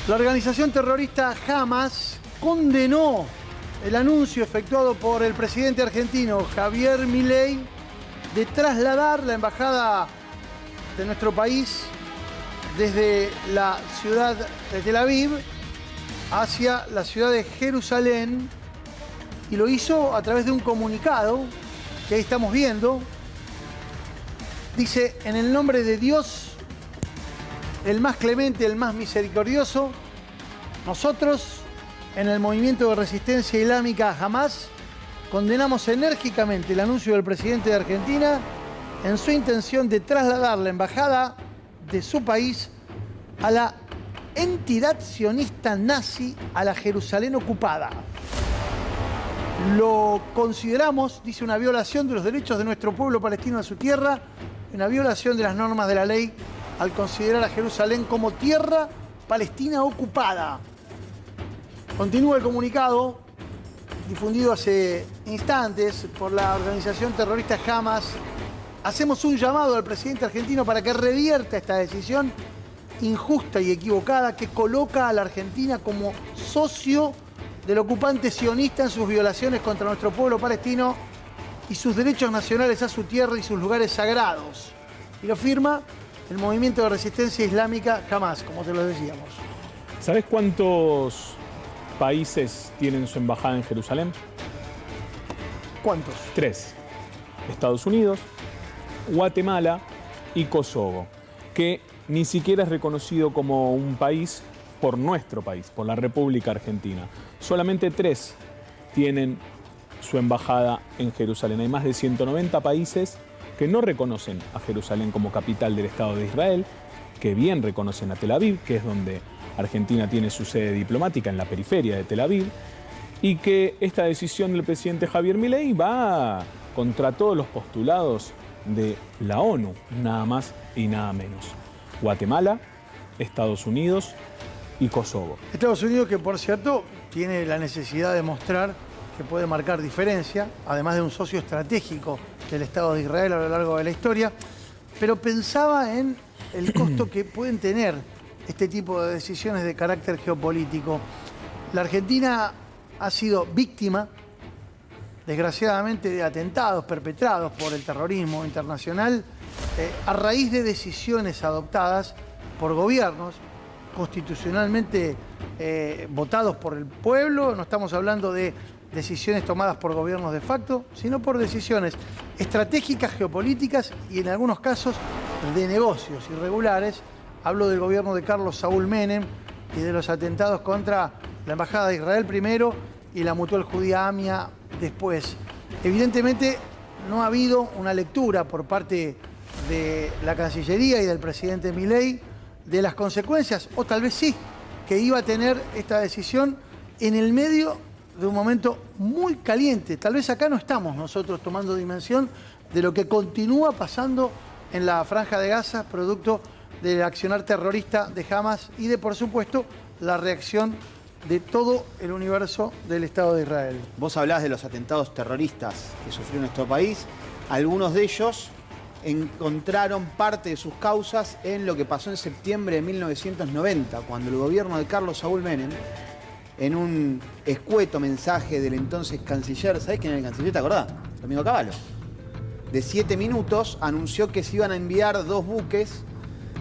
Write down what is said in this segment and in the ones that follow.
La organización terrorista Hamas condenó el anuncio efectuado por el presidente argentino Javier Milei de trasladar la embajada de nuestro país desde la ciudad de Tel Aviv hacia la ciudad de Jerusalén, y lo hizo a través de un comunicado que ahí estamos viendo. Dice: en el nombre de Dios, el más clemente, el más misericordioso, nosotros, en el movimiento de resistencia islámica Hamas, condenamos enérgicamente el anuncio del presidente de Argentina en su intención de trasladar la embajada de su país a la entidad sionista nazi, a la Jerusalén ocupada. Lo consideramos, dice, una violación de los derechos de nuestro pueblo palestino a su tierra, una violación de las normas de la ley al considerar a Jerusalén como tierra palestina ocupada. Continúa el comunicado difundido hace instantes por la organización terrorista Hamas. Hacemos un llamado al presidente argentino para que revierta esta decisión injusta y equivocada que coloca a la Argentina como socio del ocupante sionista en sus violaciones contra nuestro pueblo palestino y sus derechos nacionales a su tierra y sus lugares sagrados. Y lo firma el movimiento de resistencia islámica Hamas, como te lo decíamos. ¿Sabés cuántos países tienen su embajada en Jerusalén? ¿Cuántos? 3. Estados Unidos, Guatemala y Kosovo, que ni siquiera es reconocido como un país por nuestro país, por la República Argentina. Solamente 3 tienen su embajada en Jerusalén. Hay más de 190 países que no reconocen a Jerusalén como capital del Estado de Israel, que bien reconocen a Tel Aviv, que es donde Argentina tiene su sede diplomática, en la periferia de Tel Aviv, y que esta decisión del presidente Javier Milei va contra todos los postulados de la ONU, nada más y nada menos. Guatemala, Estados Unidos y Kosovo. Estados Unidos, que por cierto tiene la necesidad de mostrar que puede marcar diferencia, además de un socio estratégico del Estado de Israel a lo largo de la historia, pero pensaba en el costo que pueden tener este tipo de decisiones de carácter geopolítico. La Argentina ha sido víctima, desgraciadamente, de atentados perpetrados por el terrorismo internacional a raíz de decisiones adoptadas por gobiernos constitucionalmente votados por el pueblo. No estamos hablando de decisiones tomadas por gobiernos de facto, sino por decisiones estratégicas, geopolíticas y en algunos casos de negocios irregulares. Hablo del gobierno de Carlos Saúl Menem y de los atentados contra la Embajada de Israel primero y la Mutual Judía AMIA después. Evidentemente no ha habido una lectura por parte de la Cancillería y del presidente Milei de las consecuencias, o tal vez sí, que iba a tener esta decisión en el medio de un momento muy caliente. Tal vez acá no estamos nosotros tomando dimensión de lo que continúa pasando en la Franja de Gaza, producto del accionar terrorista de Hamas y de, por supuesto, la reacción de todo el universo del Estado de Israel. Vos hablás de los atentados terroristas que sufrió nuestro país. Algunos de ellos encontraron parte de sus causas en lo que pasó en septiembre de 1990, cuando el gobierno de Carlos Saúl Menem, en un escueto mensaje del entonces canciller, ¿sabés quién era el canciller? ¿Te acordás? Domingo Cavallo. De 7 minutos, anunció que se iban a enviar 2 buques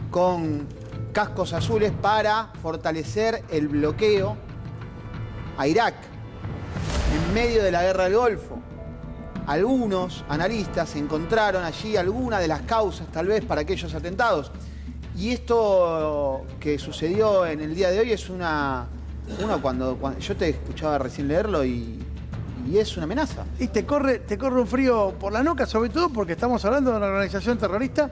con cascos azules para fortalecer el bloqueo a Irak, en medio de la guerra del Golfo. Algunos analistas encontraron allí alguna de las causas, tal vez, para aquellos atentados. Y esto que sucedió en el día de hoy es cuando yo te escuchaba recién leerlo y es una amenaza. Y te corre un frío por la nuca, sobre todo porque estamos hablando de una organización terrorista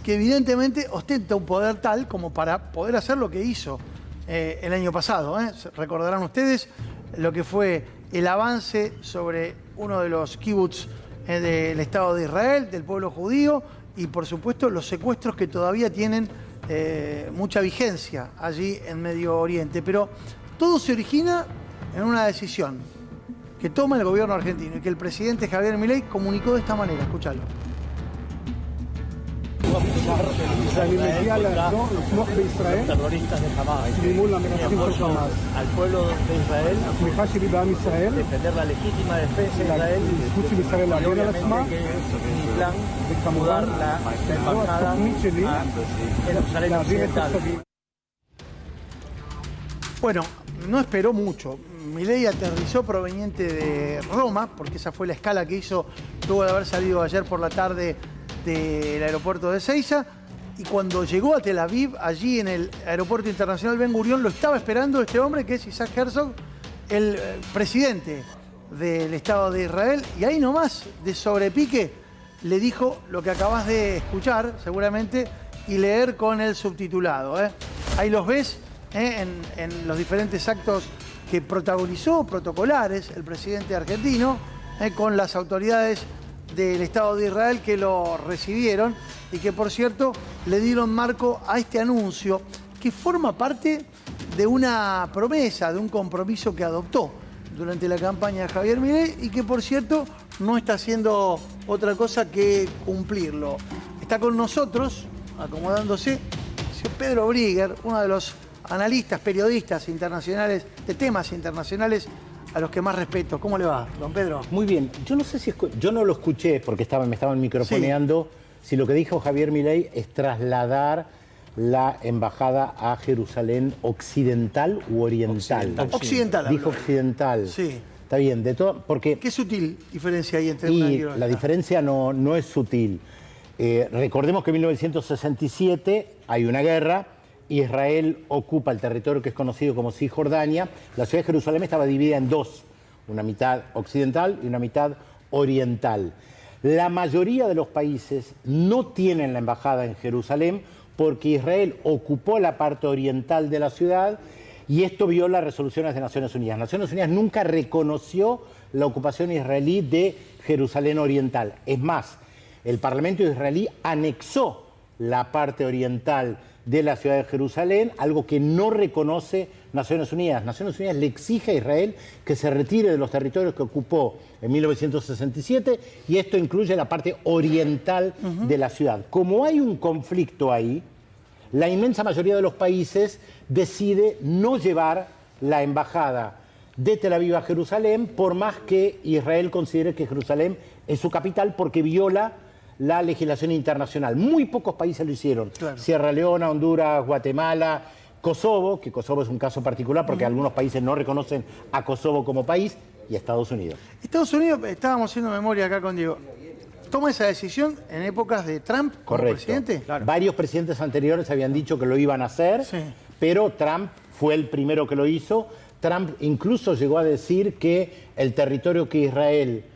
que evidentemente ostenta un poder tal como para poder hacer lo que hizo el año pasado. Recordarán ustedes lo que fue el avance sobre uno de los kibbutz del Estado de Israel, del pueblo judío, y por supuesto los secuestros que todavía tienen mucha vigencia allí en Medio Oriente. Pero todo se origina en una decisión que toma el gobierno argentino y que el presidente Javier Milei comunicó de esta manera. Escúchalo. los terroristas de Hamas y apoyo al pueblo de Israel, defender la legítima defensa de Israel y obviamente que es mi plan mudar la embajada a Jerusalén Occidental. Bueno, no esperó mucho. Milei aterrizó proveniente de Roma, porque esa fue la escala que hizo luego de haber salido ayer por la tarde del aeropuerto de Ezeiza. Y cuando llegó a Tel Aviv, allí en el aeropuerto internacional Ben Gurión, lo estaba esperando este hombre que es Isaac Herzog, el presidente del Estado de Israel. Y ahí nomás, de sobrepique, le dijo lo que acabas de escuchar, seguramente, y leer con el subtitulado. Ahí los ves en los diferentes actos que protagonizó, protocolares, el presidente argentino, con las autoridades del Estado de Israel que lo recibieron y que, por cierto, le dieron marco a este anuncio que forma parte de una promesa, de un compromiso que adoptó durante la campaña de Javier Milei y que, por cierto, no está haciendo otra cosa que cumplirlo. Está con nosotros, acomodándose, Pedro Brigger, uno de los analistas, periodistas internacionales, de temas internacionales a los que más respeto. ¿Cómo le va, don Pedro? Muy bien. Yo no sé si yo no lo escuché porque me estaban microfoneando. Sí. Si lo que dijo Javier Milei es trasladar la embajada a Jerusalén occidental u oriental. Occidental. Dijo occidental. Sí. Está bien, de todo, porque... ¿Qué sutil diferencia hay entre una y otra? La diferencia no es sutil. Recordemos que en 1967 hay una guerra. Israel ocupa el territorio que es conocido como Cisjordania. La ciudad de Jerusalén estaba dividida en dos, una mitad occidental y una mitad oriental. La mayoría de los países no tienen la embajada en Jerusalén porque Israel ocupó la parte oriental de la ciudad y esto viola resoluciones de Naciones Unidas. Naciones Unidas nunca reconoció la ocupación israelí de Jerusalén oriental. Es más, el Parlamento israelí anexó la parte oriental de la ciudad de Jerusalén, algo que no reconoce Naciones Unidas. Naciones Unidas le exige a Israel que se retire de los territorios que ocupó en 1967 y esto incluye la parte oriental de la ciudad. Como hay un conflicto ahí, la inmensa mayoría de los países decide no llevar la embajada de Tel Aviv a Jerusalén, por más que Israel considere que Jerusalén es su capital porque viola la legislación internacional. Muy pocos países lo hicieron. Claro. Sierra Leona, Honduras, Guatemala, Kosovo, que Kosovo es un caso particular porque algunos países no reconocen a Kosovo como país, y Estados Unidos. Estados Unidos, estábamos haciendo memoria acá con Diego, toma esa decisión en épocas de Trump como presidente. Claro. Varios presidentes anteriores habían dicho que lo iban a hacer, sí, pero Trump fue el primero que lo hizo. Trump incluso llegó a decir que el territorio que Israel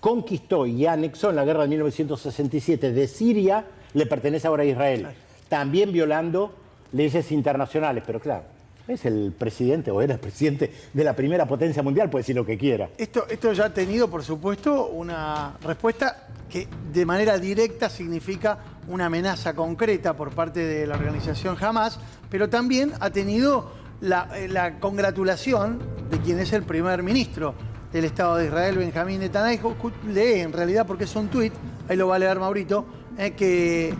conquistó y anexó en la guerra de 1967 de Siria le pertenece ahora a Israel, claro, también violando leyes internacionales, pero claro, es el presidente o era el presidente de la primera potencia mundial, puede decir lo que quiera. Esto ya ha tenido, por supuesto, una respuesta que de manera directa significa una amenaza concreta por parte de la organización Hamas, pero también ha tenido la congratulación de quien es el primer ministro del Estado de Israel, Benjamín Netanyahu. Lee en realidad porque es un tuit, ahí lo va a leer Maurito, que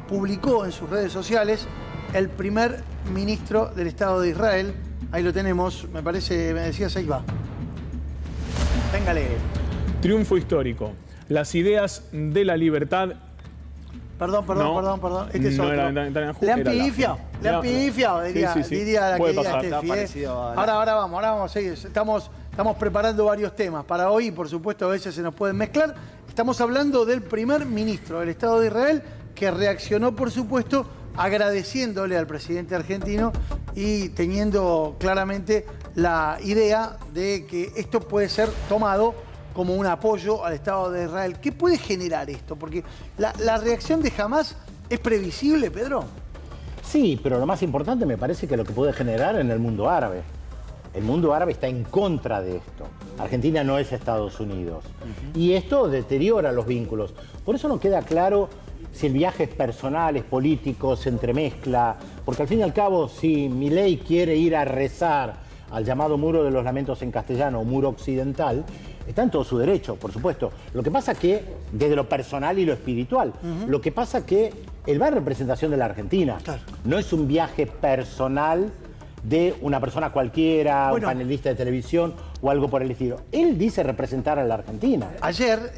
publicó en sus redes sociales el primer ministro del Estado de Israel. Ahí lo tenemos, me parece, me decías, ahí va. Véngale. Triunfo histórico. Las ideas de la libertad. Perdón. Este es otro. Le han pifiado, diría la querida Steffi. Ahora vamos a seguir. Estamos preparando varios temas para hoy y, por supuesto, a veces se nos pueden mezclar. Estamos hablando del primer ministro del Estado de Israel que reaccionó, por supuesto, agradeciéndole al presidente argentino y teniendo claramente la idea de que esto puede ser tomado como un apoyo al Estado de Israel. ¿Qué puede generar esto? Porque la reacción de Hamas es previsible, Pedro. Sí, pero lo más importante me parece que lo que puede generar en el mundo árabe. El mundo árabe está en contra de esto. Argentina no es Estados Unidos. Y esto deteriora los vínculos. Por eso no queda claro si el viaje es personal, es político, se entremezcla. Porque al fin y al cabo, si Milei quiere ir a rezar al llamado Muro de los Lamentos en castellano, o Muro Occidental, está en todo su derecho, por supuesto. Lo que pasa que, desde lo personal y lo espiritual, lo que pasa que él va en representación de la Argentina. Claro. No es un viaje personal de una persona cualquiera, un panelista de televisión o algo por el estilo. Él dice representar a la Argentina. Ayer,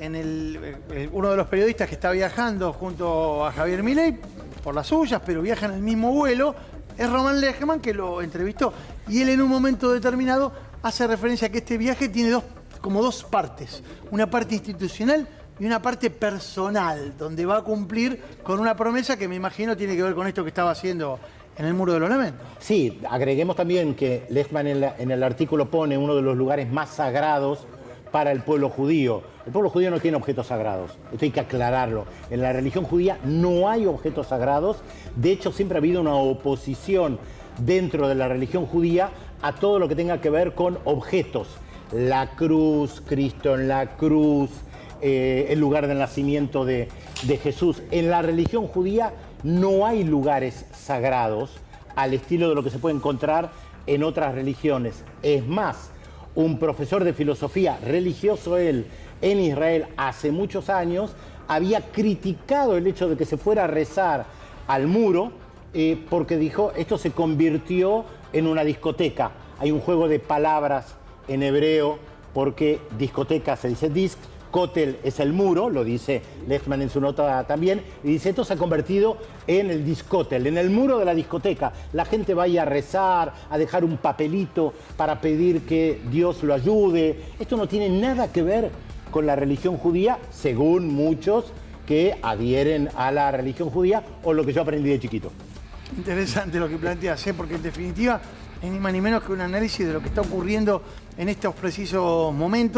uno de los periodistas que está viajando junto a Javier Milei, por las suyas, pero viaja en el mismo vuelo, es Román Lechman, que lo entrevistó. Y él en un momento determinado hace referencia a que este viaje tiene como dos partes. Una parte institucional y una parte personal, donde va a cumplir con una promesa que me imagino tiene que ver con esto que estaba haciendo en el Muro de los Lamentos. Sí, agreguemos también que Lechman en el artículo pone uno de los lugares más sagrados para el pueblo judío. El pueblo judío no tiene objetos sagrados, esto hay que aclararlo. En la religión judía no hay objetos sagrados, de hecho siempre ha habido una oposición dentro de la religión judía a todo lo que tenga que ver con objetos. La cruz, Cristo en la cruz, el lugar del nacimiento de Jesús. En la religión judía no hay lugares sagrados al estilo de lo que se puede encontrar en otras religiones. Es más, un profesor de filosofía, religioso él, en Israel hace muchos años, había criticado el hecho de que se fuera a rezar al muro porque dijo, esto se convirtió en una discoteca. Hay un juego de palabras en hebreo porque discoteca se dice disc, Kotel es el muro, lo dice Lechman en su nota también, y dice, esto se ha convertido en el discotel, en el muro de la discoteca. La gente va a ir a rezar, a dejar un papelito para pedir que Dios lo ayude. Esto no tiene nada que ver con la religión judía, según muchos que adhieren a la religión judía, o lo que yo aprendí de chiquito. Interesante lo que planteas, porque en definitiva es ni más ni menos que un análisis de lo que está ocurriendo en estos precisos momentos.